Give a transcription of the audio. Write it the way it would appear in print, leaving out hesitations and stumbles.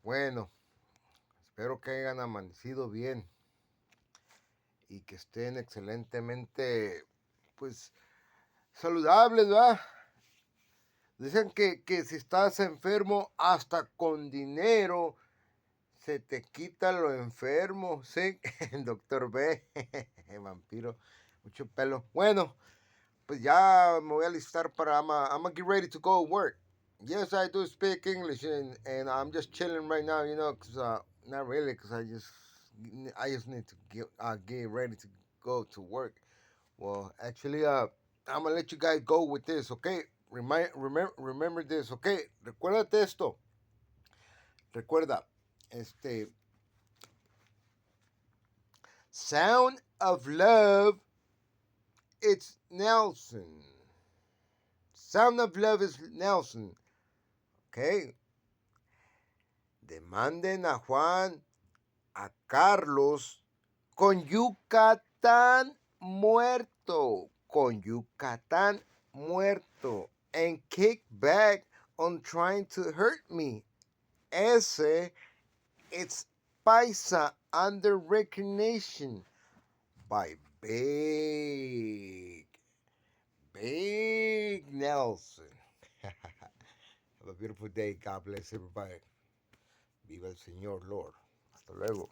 Bueno, espero que hayan amanecido bien y que estén excelentemente, pues, saludables, ¿verdad? Dicen que si estás enfermo, hasta con dinero, se te quita lo enfermo, ¿sí? Doctor B, vampiro, mucho pelo. Bueno, pues ya me voy a alistar para, I'm gonna get ready to go work. Yes, I do speak English, and I'm just chilling right now, because not really, because I just need to get ready to go to work. Well, actually, I'm gonna let you guys go with this, okay? Remember this, okay? Recuérdate esto. Recuerda, Sound of Love, it's Nelson. Sound of Love is Nelson. Okay. Demanden a Juan, a Carlos, con Yucatán muerto. Con Yucatán muerto. And kick back on trying to hurt me. Ese, it's Paisa under recognition by Big Nelson. Have a beautiful day. God bless everybody. Viva el Señor, Lord. Hasta luego.